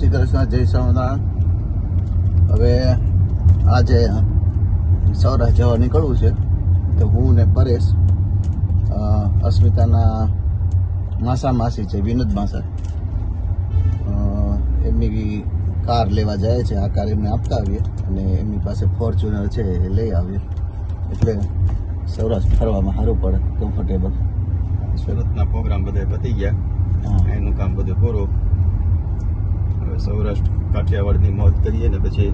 શ્રી કૃષ્ણ, જય સ્વામિનારાયણ. હવે આજે સૌરાષ્ટ્ર જવા નીકળવું છે, તો હું ને પરેશ, અસ્મિતાના માસી છે, વિનોદ માસા, એમની કાર લેવા જાય છે. આ કાર એમને આપતા આવીએ અને એમની પાસે ફોર્ચ્યુનર છે એ લઈ આવીએ, એટલે સૌરાષ્ટ્ર ફરવામાં સારું પડે, કમ્ફર્ટેબલ. સુરતના પ્રોગ્રામ બધા પતી ગયા, એનું કામ બધું પૂરું. હવે સૌરાષ્ટ્ર કાઠિયાવાડની મોજ કરીએ ને પછી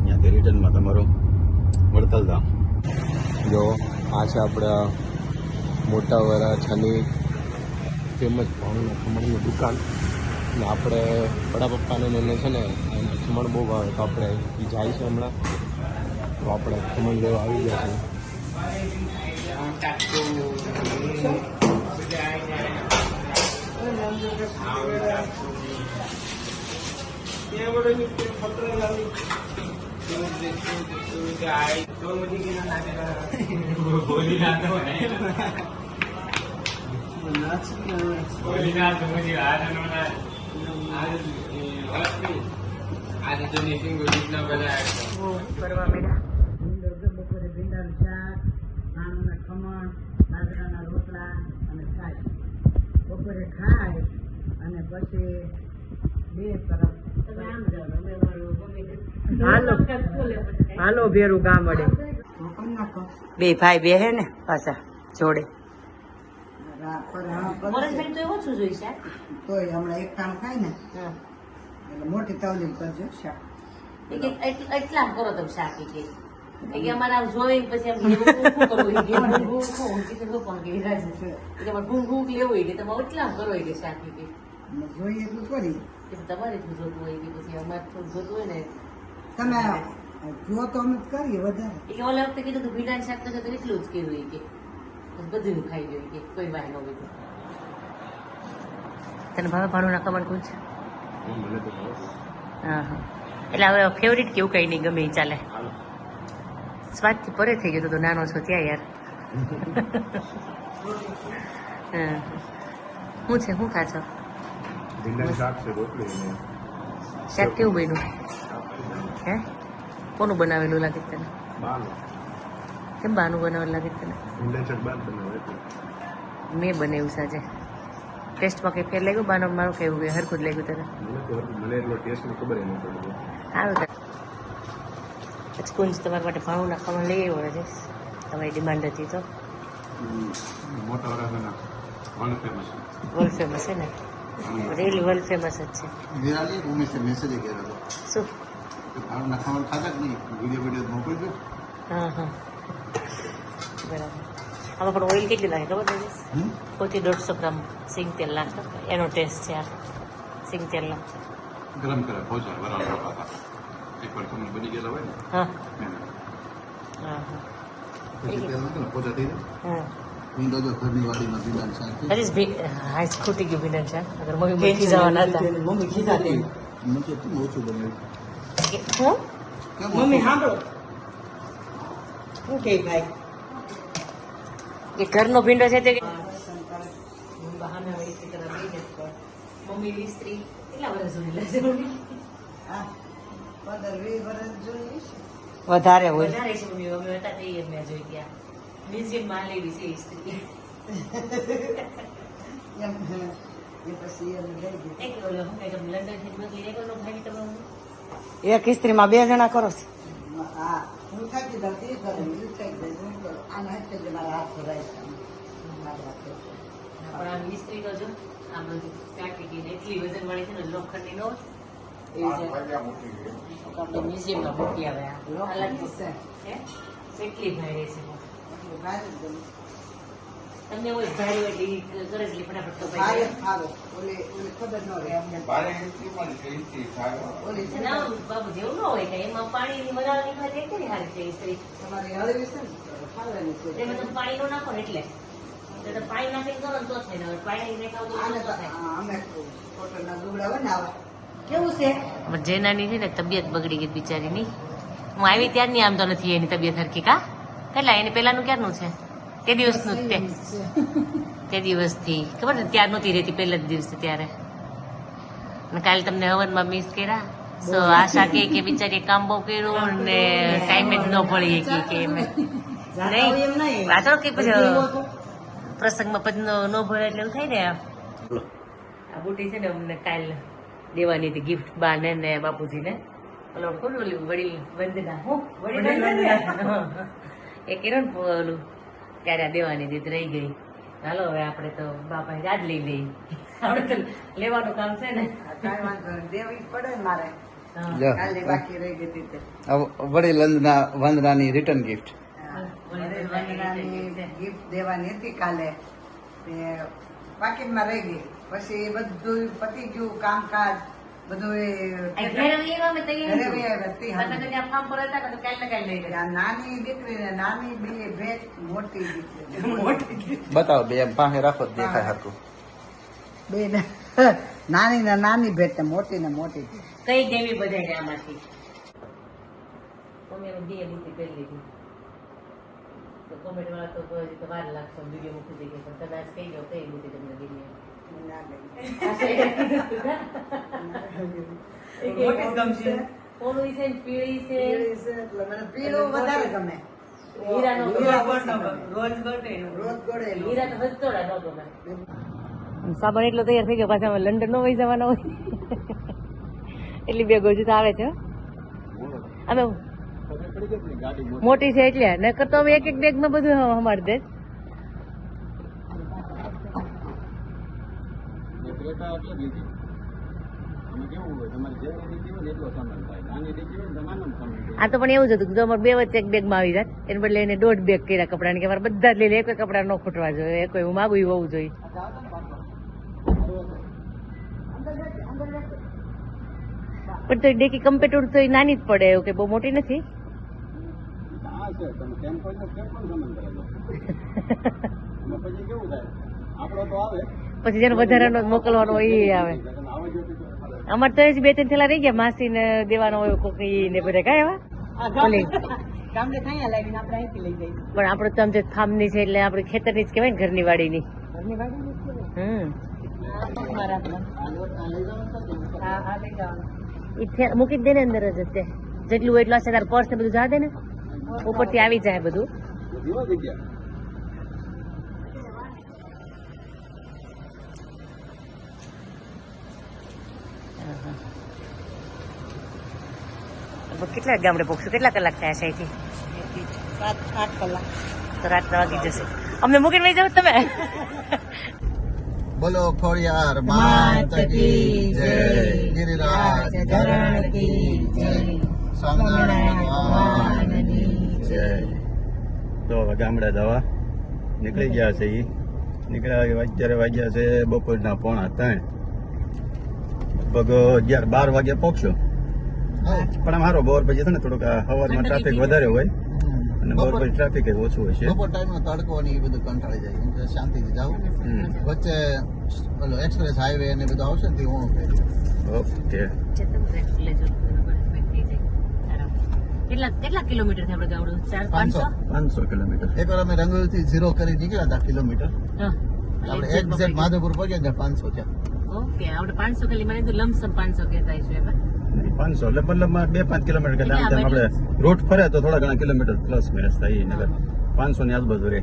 ત્યાંથી રિટર્નમાં તમારું વડતાલ ધામ. જો આ છે આપણા મોટા વરાછાની ફેમસ ભાવના ખમણની દુકાન. ને આપણે વડાપપ્પાને એને છે ને ખમણ બહુ ભાવે, તો આપણે એ જાય છે હમણાં, તો આપણે ખમણ લેવા આવી ગયા છે. કરવા મેળા બપોરે ભીંડાનું શાક, નાના ખમણ, બાજરાના રોટલા અને શાક બપોરે ખાય અને પછી બે તરફ હાલો ભેરું ગામ વડે બે ભાઈ બે હે ને પાછા જોડે. તોય હમણાં એક કામ ખાય ને એટલે મોટી તવલી કરજો શાક. એટલા કરો તમે શાક કે અમારે આમ જોઈ પછી આમ કરવું ભૂખ લેવું કે તમે એટલા કરો કે શાક કે જોઈએ એટલું કરી તમારે એટલું જોતું હોય કે પછી અમારે થોડું જોતું હોય ને તમે જો તો અમે કરીએ વધારે. એ ઓલા વખતે કીધું કે ભીંડાનું શાક તો એટલું જ કેવું કે બધું ખાઈ ગયું કે કોઈ વાય ન હોય. તને ભાવે ભાણું ના ખબર કોણ છે? હા હા, એટલે હવે ફેવરિટ કેવું કઈ નહીં, ગમે એ ચાલે. સ્વાદથી પરે થઈ ગયો તો નાનો છો ત્યાં યાર. હા, શું છે, શું ખા છો? શાક કેવું બન્યું? હે, કોનું બનાવેલું લાગે તને? કેમ બાનું બનાવેલું લાગે તને? મેં બનાવ્યું સાજે. ટેસ્ટમાં કંઈ ફેર લાગ્યું? બાનો મારું કેવું કે હરખું જ લાગ્યું તને? સારું. સ્કૂલ તમારા માટે ભાણું નાખવામાં લઈ આવ્યો છે, તમારી ડિમાન્ડ હતી તો. વર્લ્ડ ફેમસ છે ને, રીલી વર્લ્ડ ફેમસ જ છે. વિરાલી ઉમેશે મેસેજ કર્યો હતો, શું ભાવના ખાવાનું ખાતા જ નહીં, વિડીયો મોકલજો. હા હા, બરાબર. આમાં પણ ઓઇલ કેટલી લાગે ખબર છે? 150 ગ્રામ સિંગ તેલ નાખો, એનો ટેસ્ટ છે આ સિંગ તેલનો. ગરમ કરે પહોંચાડ વરાળ એકવાર તમને બની ગયેલા હોય ને. હા હા પછી તેલ નાખો ને પોચા થઈ જાય. હા, ઈંડો જો ઘરની વાડીમાં ભીંડાનું શાક છે. હરીશ હા, ખૂટી ગયું ભીંડા શાક. અગર મમ્મી બેઠી જવાના હતા. મમ્મી ખીધા તે મેં કેટલું ઓછું બનાવ્યું. હું કેમ મમ્મી સાંભળો શું કે ભાઈ એ ઘરનો ભીંડો છે તે મમ્મી સ્ત્રી કેટલા વર્ષ સુધી હા 15-20 વર્ષ જોઈએ છે. વધારે હોય, વધારે છે મમ્મી. અમે હતા તે મેં જોઈ ગયા મ્યુઝિયમમાં લેવી છે એ સ્ત્રી. એમ એ પછી એને લઈ ગઈ. એક સ્ત્રીમાં 2 જણા કરો છો? હા હું થાકી દઉં તે કરું, હું થાકી દઉં હું કરું. આને હાથે જ મારા હાથ ભરાય છે. પણ આ મિસ્ત્રી તો જો આ બધું કાઢી ગઈ એટલી વજન વાળી છે ને, લોખંડની નો આપણે મ્યુઝિયમમાં મૂકી આવે. અલગ છે કેટલી ભાઈ છે. તમને હોય ભારી હોય એટલે કરે છે ફટાફટ તો ભાઈ ખાવો ઓલે ખબર ન રહે અમને. ઓલી છે ને ના બાબુ જેવું ન હોય કે એમાં પાણીની બનાવવાની ખાતે કેટલી સારી છે એ સ્ત્રી. તમારી હળવી છે ને ખાવાની છે. એમાં તમે પાણી નો નાખો ને એટલે પાણી નાખીને કરો ને તો થાય ને, પાણી નાખાવ તો આને તો અમે કોટનના લુગડા હોય ને આવા કેવું છે. જેનાની છે ને તબિયત બગડી ગઈ બિચારીની. હું આવી ત્યારની આમ તો નથી એની તબિયત હરખી. કા કેટલા એને પેલાનું ક્યારનું છે? તે દિવસનું તે દિવસથી ખબર ને, ત્યાર નહોતી રહેતી પહેલા જ દિવસે. ત્યારે અને કાલે તમને હવનમાં મિસ કર્યા સો આશા કે બિચારી કામ બહુ કર્યું ને ટાઈમે જ ન ભળી કે એમ નહીં વાતો કે પછી પ્રસંગમાં પછી ન ભળે એટલે એવું થાય ને આ બુટી છે ને અમને કાલ દેવાની હતી ગિફ્ટ બા ને બાપુજીને ઓલો કોણ ઓલું વડીલ વંદના હું વડીલ વંદના એ કિરણ ઓલું ત્યારે આ દેવાની હતી રહી ગઈ હાલો હવે આપણે તો બાપા યાદ લઈ લઈએ આપણે તો લેવાનું કામ છે ને દેવી પડે ને મારે જા. કાલે બાકી રહી ગઈ હતી તે. વડીલ વંદનાની રિટર્ન ગિફ્ટ. વંદનાની gift દેવાની હતી કાલે તે પાકીટમાં રહી ગઈ પછી બધું પતી ગયું કામકાજ બધું આ નાની દીકરીને નાની બે ભેટ મોટી દીકરી બતાવો બે એમ પાસે રાખો તો દેખાય હતું. બે નાની ને નાની ભેટ ને મોટી કઈ દેવી બધાને આમાંથી અમે બે બુદ્ધિ કરી લીધી તો કોમેન્ટ વાળા તો હજી તો વાર લાગશે વિડીયો મૂકી દઈએ પણ કદાચ કહી દો કઈ બુદ્ધિ તમને દીધી ઓલું છે ને પીળી છે મને પીળું વધારે ગમે હીરાનો રોજ ગોળે હીરા તો હજતોડા ન ગમે સાબણ એટલો તૈયાર થઈ ગયો પાછા અમે લંડન નો વહી જવાના હોય એટલી બે ગોજુ તો આવે છે અમે મોટી છે એટલે નકર તો અમે એક એક બેગ માં બધું અમારી દે આ તો પણ એવું જ હતું કે અમારે બે વચ્ચે એક બેગ માં આવી જાય એને બદલે એને 1.5 બેગ કર્યા કપડા કે અમારે બધા જ લઈ લે એક કપડા ન ખૂટવા જોઈએ કોઈ હું માગું હોવું જોઈએ પણ તો ડેકી કમ્પ્યુટર તો નાની જ પડે એવું કે બહુ મોટી નથી પછી જેનો વધારાનો મોકલવાનો હોય એ આવે અમારે તો જ 2-3 થેલા રહી ગયા માસી ને દેવાનો હોય કોક ને બધા કઈ એવા ગામડે ખાયા લાવીને આપણે અહીંથી લઈ જઈએ પણ આપડે તો આમ જે ફાર્મ ની છે એટલે આપડે ખેતર ની જ કહેવાય ને ઘરની વાડીની ઘરની વાડી મૂકી જ દે ને અંદર જ તે જેટલું એટલું હશે તાર પર્સ ને બધું જા દે ને ઉપરથી આવી જાય બધું કેટલા ગામડે પહોંચશું કેટલા કલાક થયા છે અહીંથી 7-8 કલાક તો રાતના વાગી જશે અમને મૂકીને લઈ જાવ તમે બોલો ખોડિયાર માત કી જય, ગિરિરાજ ધરણ કી જય, સ્વામિનારાયણ ભગવાનની જય. તો હવે ગામડે દવા નીકળી ગયા છે નીકળ્યા અત્યારે વાગ્યા છે બપોરના 2:45 લગભગ 11-12 વાગે પહોંચશો પણ મારો બોર પછી છે ને થોડુંક સવારમાં ટ્રાફિક વધારે હોય અને બોર પછી ટ્રાફિક ઓછું હોય છે બપોર ટાઈમનો તડકો ને એ બધું કંટાળી જાય એમ કે શાંતિથી જાવ વચ્ચે ઓલો એક્સપ્રેસ હાઈવે ને બધું આવશે ને તે હું ઓકે કેટલા કિલોમીટર છે આપણે ગામડું 400-500 500 કિલોમીટર એકવાર અમે રંગોળીથી 0 કરી નીકળ્યા હતા કિલોમીટર આપણે એક્ઝેક્ટ માધવપુર પહોંચ્યા ત્યાં 500 થયા. ઓકે આપણે 500 કિલોમીટર તો લમસમ 500 કહેતા છે હવે 500 એટલે મતલબમાં 2-5 કિલોમીટર કે આમ તેમ આપણે રૂટ ફરે તો થોડા ઘણા કિલોમીટર પ્લસ માઇનસ થાય એ નગર 500 ની આજુબાજુ રહે.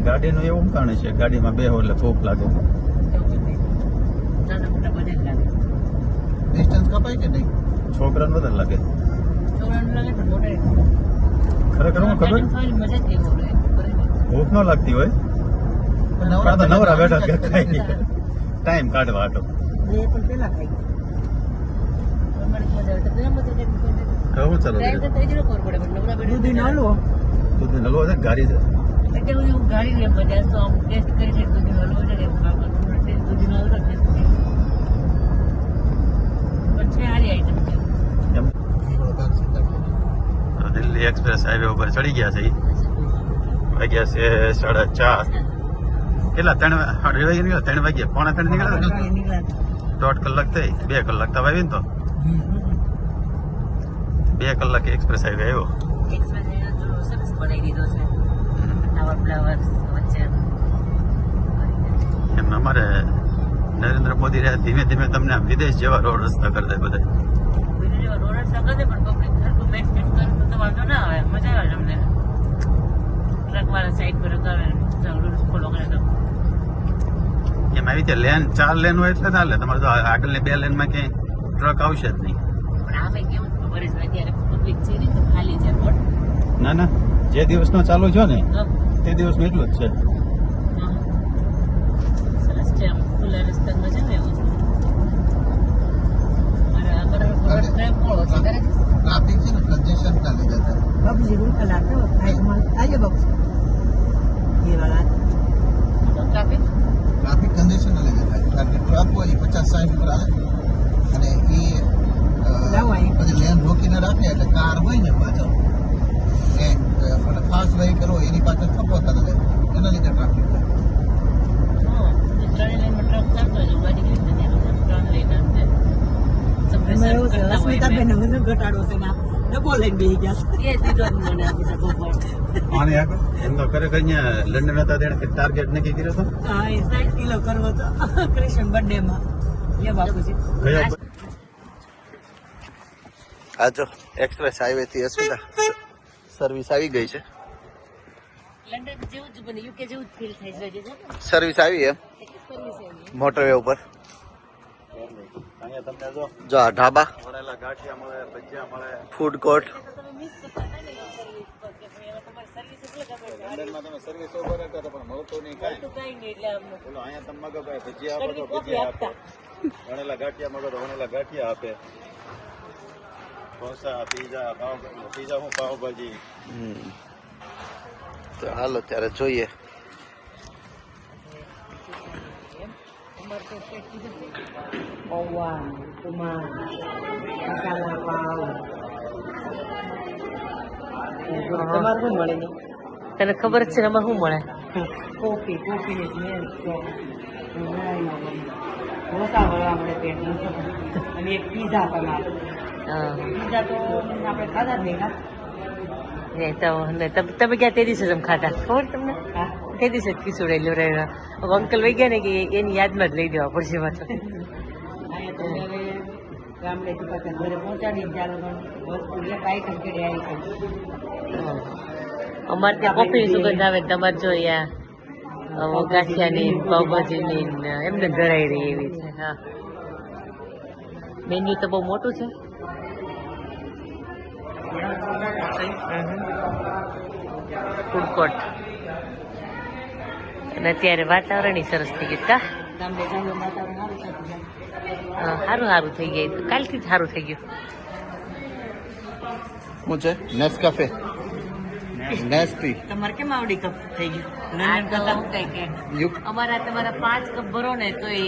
ગાડીનું એવું કારણ છે ગાડીમાં બેહો એટલે ભૂખ લાગે ડિસ્ટન્સ કપાય કે નહીં? છોકરાને વધારે લાગે ખરેખર હું ખબર ભૂખ ન લાગતી હોય પણ આ તો નવરા બેઠા કે ખાઈ ટાઈમ કાઢવા હતો પણ પેલા ખાઈ કહું ચાલો દૂધી નાલો દૂધ હલવો છે ગાડી છે એમ દિલ્હી એક્સપ્રેસ હાઈવે ઉપર ચડી ગયા છે વાગ્યા છે 4:30 કેટલા 3 વાગ્યા 2:45 નીકળ્યા 1.5 કલાક થઈ 2 કલાક તો આવી ને તો 2 કલાકે એક્સપ્રેસ હાઈવે આવ્યો સરસ બનાવી દીધો છે ફ્લાવર વચ્ચે એમ અમારે નરેન્દ્ર મોદી રહ્યા ધીમે ધીમે તમને આમ વિદેશ જેવા રોડ રસ્તા કરી દે બધા. રોડ સગા છે પણ પબ્લિક સરખું મેન્ટેન કરે તો વાંધો ના આવે, મજા આવે તમને. ટ્રક વાળા સાઈડ પર રખાવે, રૂલ્સ ફોલો કરે તો. એમ આવી રીતે લેન 4 લેન હોય એટલે ચાલે. તમારે તો આગળની 2 લેનમાં ક્યાંય ટ્રક આવશે જ નહીં. પણ આમે કેવું ખબર છે અત્યારે પબ્લિક છે ને તો ખાલી છે રોડ. ના ના, જે દિવસનો ચાલુ છો ને તે દિવસનું એટલું જ છે. સરસ છે, આમ ખુલ્લા રસ્તામાં છે ને એવું છે. મારા રોડ ટ્રેમ પોળો છે કરે છે. ટ્રાફિક છે ને કન્જેશન ના લીધે થાય. બાબુજી રૂમ કલાક તો આઈએ બાબુ એ વાળા ટ્રાફિક ટ્રાફિક કન્જેશન ના લીધે થાય. કારણ કે ટ્રક હોય એ 50-60 ઉપર આવે અને એ પછી લેન રોકીને રાખે એટલે કાર હોય ને પાછળ અને ફાસ્ટ વ્હીકલ હોય એની પાછળ થપ્પો કરે એના લીધે ટ્રાફિક થાય. ત્રણ લાઈનમાં ટ્રક ચાલતો હોય ગાડી ગઈ ને ત્રણ લાઈન આવે. સ્મિતાબેન મને ઘટાડો છે ને ડબ્બો લઈને બેસી ગયા છે. એ સીધો જ મને આપી શકો આને આગળ એમ તો ખરેખર અહીંયા લંડન હતા તેને ટાર્ગેટ નક્કી કર્યો હતો. હા એ 60 કિલો કરવો તો કૃષ્ણ બર્થડે માં લે બાપુજી. કયો આ જો એક્સપ્રેસ હાઈવે થી અસ્મિતા સર્વિસ આવી ગઈ છે. લંડન જેવું જ બને, યુકે જેવું જ ફીલ થાય છે. સર્વિસ આવી એમ મોટરવે ઉપર. અહીંયા તમને જો આ ઢાબા, વણેલા ગાંઠિયા મળે, ભજીયા મળે. Food court. લંડનમાં તમે સર્વિસ ઓવર હતા તો પણ મળતું નહીં કાંઈ. બોલો અહીંયા તમે મગો ભાઈ ભજીયા આપો તો ભજીયા આપે, વણેલા ગાંઠિયા મગો તો વણેલા ગાંઠિયા આપે. ઢોસા, પીઝા, પીઝા હું પાવભાજી. તો હાલો ત્યારે જોઈએ. પૌવા ઉપમા મસાલા પાવ તમારે શું મળે ને તને ખબર જ છે ને આમાં શું મળે? કોફી કોફીની સ્મેલ છે ઢોસા વળવા મળે પેટનું અને એક પીઝા પણ આપે. પીઝા તો આપણે ખાધા જ નહીં ના. એ તો તમે ક્યાં તે દિવસે તમે ખાતા ખબર તમને? તે દિવસે જ ખીચુડેલું રહેવા. અંકલ વહી ગયા ને કે એની યાદમાં જ લઈ દેવા પડશે પાછું. અહીંયા તો હવે ગામડેથી પાછા ઘરે પહોંચાડી ચાલો વસ્તુ એક આઈટમ કરી આવી છે. અમારે ત્યાં કોફીની સુગંધ આવે, તમારે જો અહીંયા ગાંઠિયાની પાવભાજીની એમને ધરાઈ રહી એવી છે. હા, મેન્યુ તો બહુ મોટું છે. ફૂડ કોર્ટ અને અત્યારે વાતાવરણ સરસ થઈ ગયું કા? ગામડે જવાનું વાતાવરણ સારું થતું જાય. સારું સારું થઈ ગયું, કાલથી જ સારું થઈ ગયું. શું છે? નેસ્કાફે, નેસ્ટી. તમારે કેમ આવડી કપ થઈ ગયું? આ તો શું કહે કે અમારા તમારા 5 કપ ભરો ને તો એ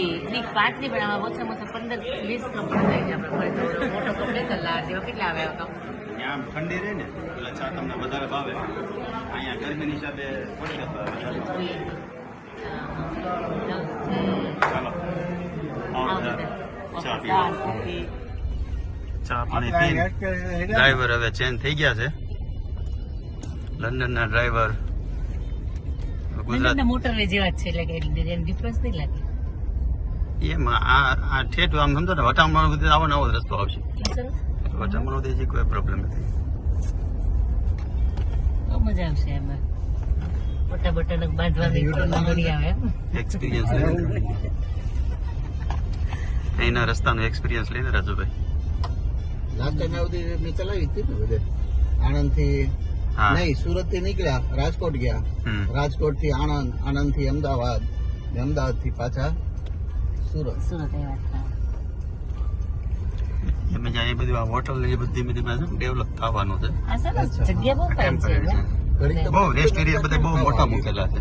5 નહીં પણ આમાં ઓછામાં ઓછા 15-20 કપ ભરાય છે. આપણે મોટો કપ લેતા લાડ જેવા કેટલા આવે કપ? ત્યાં ઠંડી રહે ને એટલે ચા તમને વધારે ભાવે. અહીંયા ગરમીની હિસાબે ઓછી ભાવે. ચાલો ચા પીવો. ચા પાણી પી ડ્રાઈવર હવે ચેન્જ થઈ ગયા છે. લંડનના ડ્રાઈવર ગુજરાત મોટર જેવા જ છે એટલે કે ડિફરન્સ નહીં લાગે. એમાં આ ઠેઠ આમ સમજો ને વટામણ સુધી આવો નવો જ રસ્તો આવશે. વટામણ સુધી કોઈ પ્રોબ્લેમ નથી. બહુ મજા આવશે એમાં. મોટા બટન બાંધવાની મળી આવે એક્સપિરિયન્સ લઈને અહીંના રસ્તાનો એક્સપિરિયન્સ લઈને રાજુભાઈ. લાસ્ટ ટાઈમ આવતી મેં ચલાવી હતી ને બધે આણંદથી નહીં સુરત થી નીકળ્યા રાજકોટ ગયા, રાજકોટ થી આણંદ, આણંદ થી અમદાવાદ, અમદાવાદ થી પાછા સુરત. સુરત એમાં જ્યાં એ બધું આ હોટલ ને એ બધું ધીમે ધીમે ડેવલપ થવાનું છે. આ સરસ જગ્યા બહુ ફાઇન છે. બહુ રેસ્ટ એરિયા બધા બહુ મોટા મૂકેલા છે.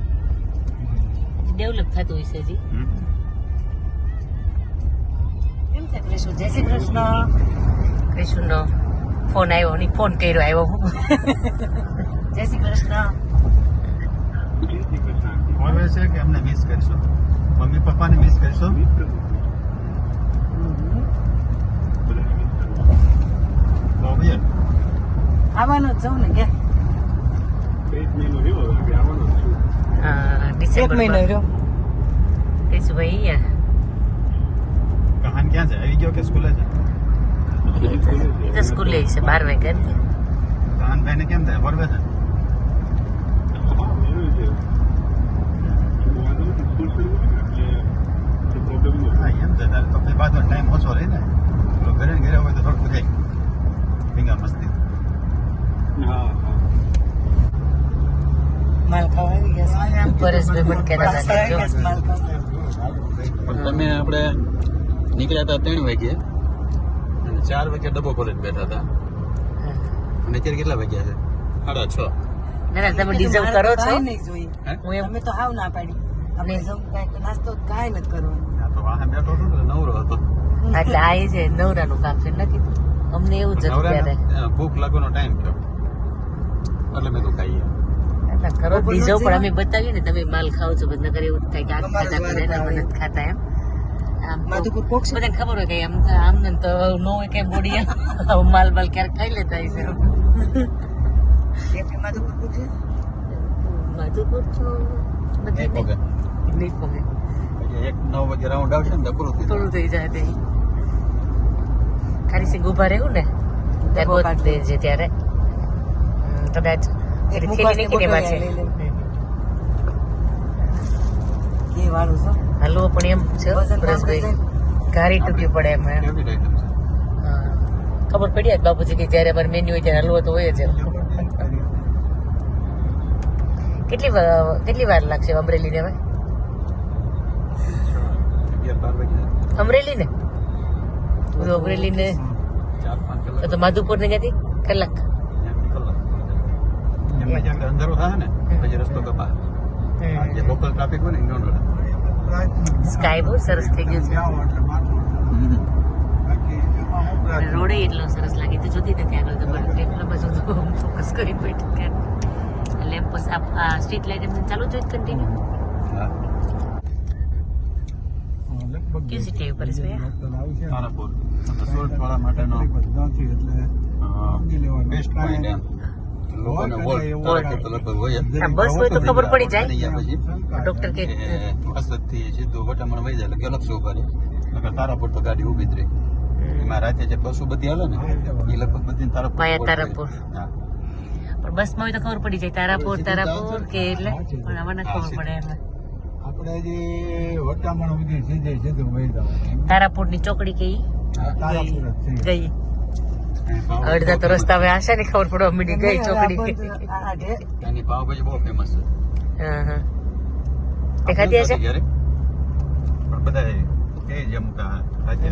ડેવલપ થતું હોય છે હજી. કેમ છે કૃષ્ણ? જય શ્રી કૃષ્ણ. કૃષ્ણનો ફોન આવ્યો નહીં, ફોન કર્યો આવ્યો. જય શ્રી કૃષ્ણ. હવે છે કે અમને મિસ કરશો, મમ્મી પપ્પાને મિસ કરશો. આવવાનું જ જાઉં ને કે ડિસેમ્બર મહિનો રહ્યો. કેશુભાઈ અહીંયા કહાન ક્યાં છે? આવી ગયો કે સ્કૂલે છે? એ તો સ્કૂલે છે 12 વાગ્યા ને. કહાનભાઈ ને કેમ થાય? બરોબર છે. હા, એમ છે. તારે તો કઈ બાદ ટાઈમ ઓછો રહે ને. તો ઘરે ને ઘરે હોય તો થોડુંક થાય. ભીંગા મસ્તી. માલ ખાવા આવી ગયા પરેશભાઈ પણ કહેતા હતા કે જો તમે આપણે નીકળ્યા હતા 3 વાગે અને 4 વાગે ડબ્બો કોલેજ બેઠા હતા અને અત્યારે કેટલા વાગ્યા છે? 6:30. ના ના તમે ડિઝર્વ કરો છો. નહીં જોઈએ હે? હું એમ અમે તો હાવ ના પાડી આપણે જમ કાંઈ નાસ્તો કાંઈ નથી કરવાનો આ તો વાહન બેઠો હતો ને નવરો હતો. એટલે આ એ છે નવરાનું કામ છે નથી અમને એવું જ હતું ત્યારે. નવરાને ભૂખ લાગવાનો ટાઈમ થયો એટલે મેં તો ખાઈએ. એટલે કરો બીજો પણ અમે બતાવીએ ને તમે માલ ખાવ છો બધા નકર એવું જ થાય કે આ ખાતા કરે ને અમે નથી ખાતા એમ. આમ તો માધુપુર પોક્ષ બધાને ખબર હોય કે આમ ને તો ન હોય કઈ બોડી માલ બાલ ક્યારેક ખાઈ લેતા હશે. એટલે માધુપુર પોક્ષ માધુપુર તો નથી એક વખત. નહીં પગે પછી 9 વાગે રાઉન્ડ આવશે ને તો પૂરું થઈ થોડું થઈ જાય તે ખાલી સિંગ ઉભા રહેવું ને ત્યારે બહુ દે છે ત્યારે કદાચ થેલી નીકળી એમાં છે. એ વાળું છો હલવો પણ એમ છે પરેશભાઈ ઘારી ટૂંકી પડે એમાં એમ. ફેવરિટ આઈટમ છે. હા. ખબર પડી જ બાપુજી કે જયારે અમારે મેન્યુ હોય ત્યારે હલવો તો હોય જ એમ. કેટલી વાર લાગશે અમરેલી ને હવે? 11-12 વાગે અમરેલી ને બધું અમરેલી ને 4-5 કલાક તો માધુપુર ને ક્યાંથી કલાક. એમની કલાક એમને જ્યાં અંધારું થાય ને પછી રસ્તો કપા જે લોકલ ટ્રાફિક હોય ને ઇન્ડોર સ્કાય બહુ સરસ થઈ ગયું છે. રોડે એટલો સરસ લાગે તો જોતી નથી આગળ તો એટલા બધું ફોકસ કરી બેઠું કે લેમ્પ આ સ્ટ્રીટ લાઇટ એમને ચાલુ જ હોય કન્ટિન્યુ. કયું સિટી પરેશભાઈ? તારાપુર સોલ્ટ વાળા માટેનો બેસ્ટ પોઈન્ટ એમ લોકોને વોલ્ટ તો લગભગ હોય જ. આ બસ હોય તો ખબર પડી જાય. ગયા પછી ડોક્ટર કે અસદથી સીધું વટામણ વહી જાય એટલે ગેલેક્સી ઉભા રહે નકર તારાપુર તો ગાડી ઊભી જ રહી. એમાં રાતે જે બસો બધી હાલે ને એ લગભગ બધી તારાપુર વાયા તારાપુર. હા. પણ બસમાં હોય તો ખબર પડી જાય તારાપુર કે એટલે પણ આમાં ના ખબર પડે એટલે આપણે જે વટામણ સુધી સીધું વહી જવાનું તારાપુર ની ચોકડી કે તારાપુર જ છે. ગઈ અડધા તો રસ્તા હવે આશા ને ખબર પડવા મીડી ગઈ ચોકડી. ત્યાંની પાવભાજી બહુ ફેમસ છે. હા હા તે ખાધી હશે? ક્યારે? પણ બધા એ જ અમુક રાજ્ય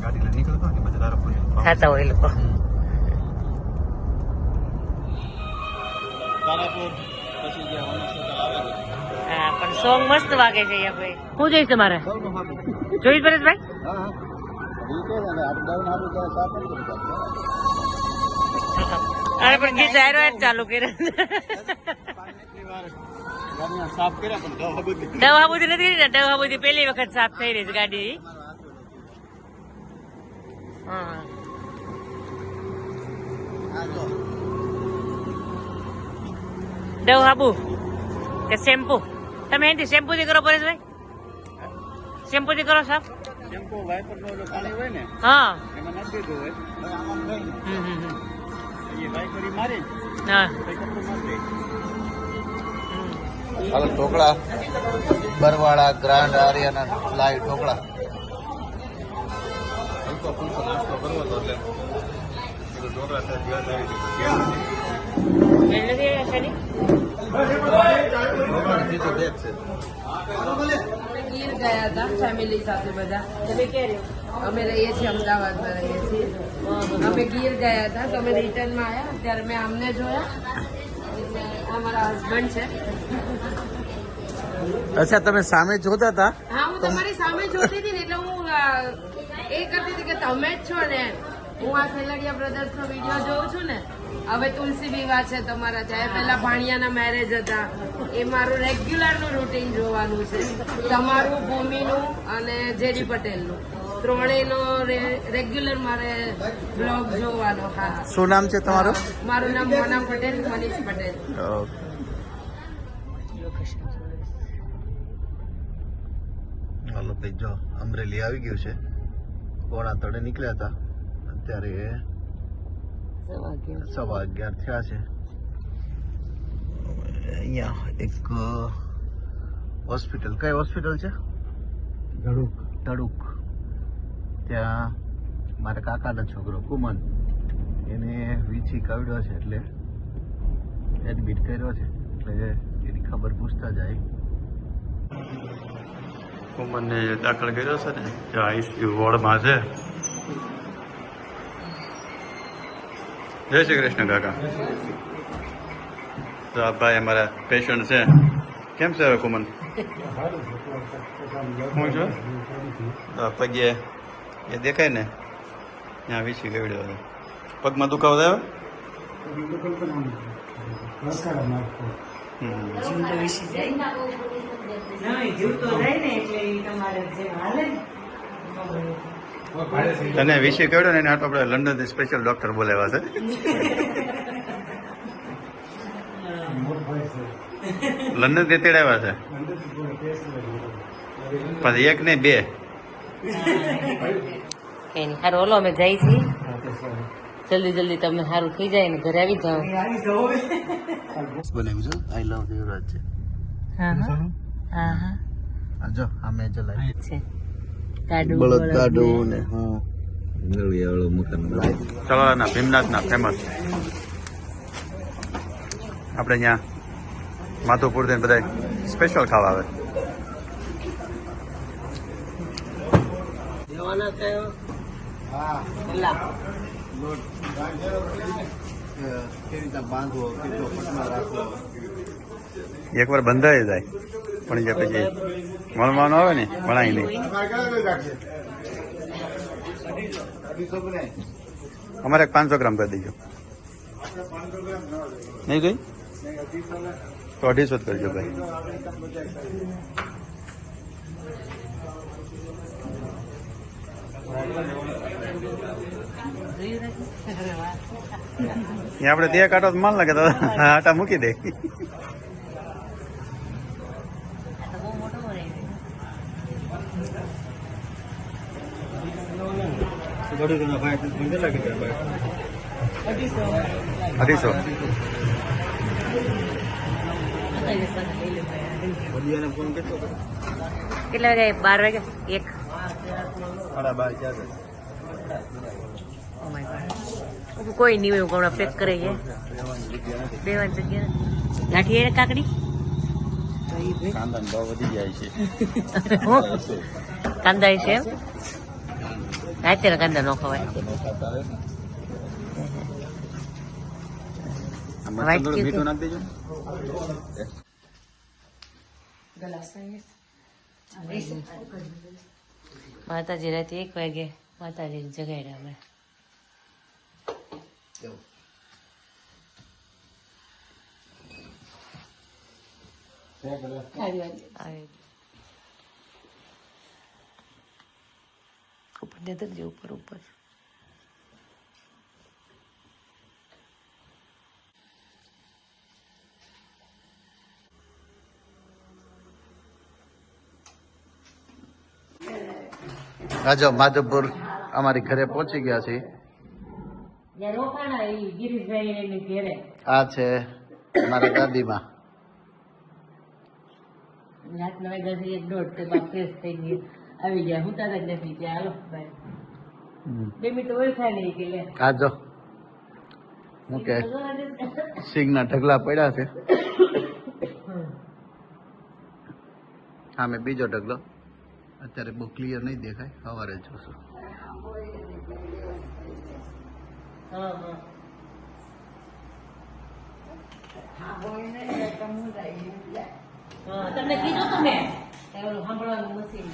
ગાડી લઈને નીકળતો ને બધા તારાપુર ખાતા હોય એ લોકો. તારાપુર પછી જે હોસ્પિટલ આવેલું હા પણ સોંગ મસ્ત વાગે છે અહીંયા ભાઈ. શું જોઈશ તમારે? જોઈશ પરેશભાઈ? અરે પણ ગીત આયરો જ ચાલુ કર્યા. સાફ કર્યા પણ દવા બધી નથી કરી ને દવા બધી પહેલી વખત સાફ થઈ રહી છે ગાડી. હા દવ હાબુ કે શેમ્પુ? તમે એનાથી શેમ્પુ થી કરો પરેશભાઈ? શેમ્પુ થી કરો સાફ? શેમ્પુ વાઇપર નો પાણી હોય ને હા એમાં નાખી દીધું હોય હમ. એ વાઇપર મારી હા કપડું નાખી હાલો ઢોકળા બરવાળા ગ્રાન્ડ આર્યાના લાઈવ ઢોકળા. હલકો ફૂલકો નાસ્તો કરવો હતો એટલે પેલું ઢોકળા સાથે ગયા થાય નથી આવ્યા શેની? ઢોકળાની ચીજો બેગ છે. ગીર ગયા હતા ફેમિલી સાથે બધા. તમે ક્યારે? અમે રહીએ છીએ અમદાવાદમાં રહીએ છીએ. અમે ગીર ગયા હતા તો અમે રિટર્નમાં આવ્યા ત્યારે મેં અમને જોયા. એટલે આ મારા હસબન્ડ છે. અચ્છા તમે સામે જોતા હતા? હા હું તમારી સામે જોતી હતી ને એટલે હું એ કરતી હતી કે તમે જ છો ને. હું આ સેલડિયા બ્રધર્સનો વિડીયો જોઉં છું ને. હવે તુલસી વિવાહ છે તમારા ત્યાં પહેલા ભાણિયાના મેરેજ હતા. એ મારું રેગ્યુલરનું રૂટીન જોવાનું છે. તમારું ભૂમિનું અને જેડી પટેલનું ત્રણેયનો રેગ્યુલર મારે બ્લોગ જોવાનો. હા શું નામ છે તમારું? મારું નામ મોના પટેલ, મનીષ પટેલ. ચાલો ભાઈ, જો અમરેલી આવી ગયું છે. 11:30 નીકળ્યા હતા, અત્યારે 11:15 થયા છે. અહીંયા એક હોસ્પિટલ, કઈ હોસ્પિટલ છે? ધડુક. ત્યાં મારા કાકાનો છોકરો કુમન, એને વીછી કવડ્યો છે, એટલે એડમિટ કર્યો છે. એટલે એની ખબર પૂછતા જાય. કુમનને દાખલ કર્યો છે ને, ત્યાં આઈસીયુ વોર્ડમાં છે. જય શ્રી કૃષ્ણ કાકા. તો આ ભાઈ અમારા પેશન્ટ છે. કેમ છે હવે કુમન? હું છું પગે એ દેખાય ને, ત્યાં વીછી ગવડ્યો છે. પગમાં દુખાવો થયો? તને વીછી કવડ્યો ને એને આટલો આપણે લંડનથી સ્પેશિયલ ડોક્ટર બોલાવ્યા છે. લંડન થી તેડાવ્યા છે, પણ એક ને બે. એની સારું, ઓલો અમે જઈ છીએ. જલ્દી તમે સારું થઈ જાય ને ઘરે આવી જાઓ. બનાવ્યું છે આઈ લવ દેવરાજ છે. હા જો આમે ચલાય છે ગાડું બળદગાડું ને ચલાના ભીમનાથના ફેમસ. આપણે અહીંયા માધુપુર થી બધા સ્પેશિયલ ખાવા આવે. એક વાર બંધાઈ જાય, પણ જે પછી વણવાનું આવે ને વણાય નહીં. અમારે 500 ગ્રામ કરી દેજો. નહીં જોઈ તો 250 જ કરજો ભાઈ. આપણે તે કાંટો માલ લાગે તો આટા મૂકી દે. અઢીસો કેટલા વાગે? 12 વાગે? 1 કોઈ નહીં હોય, હમણાં પેક કરી છે. 2 વાર જગ્યા લાઠી કાકડી કાંદાનો ભાવ વધી જાય છે. કાંદા છે એમ? અત્યારે કાંદા ન ખવાય. મીઠું નાખી દેજો. માતાજી રાતે 1 વાગે માતાજીને જગાડ્યા અમે. ઉપર જતો જ ઉપર આજો માધવપુર અમારી ઘરે પહોંચી ગયા છે. આ છે મારા દાદીમાં. રાતના વાગ્યા 1:30 તો ફ્રેશ થઈ ગયા, આવી ગયા. હું તારા જ નથી કે હાલો ભાઈ 2 મિનિટ ઓળખાય નહીં કે લે. આજો હું કે સિંગના ઢગલા પડ્યા છે. હા મેં બીજો ઢગલો અત્યારે બહુ ક્લિયર નહીં દેખાય, સવારે જોશું. તમને કીધું તું મેં સાંભળવાનું મશીન.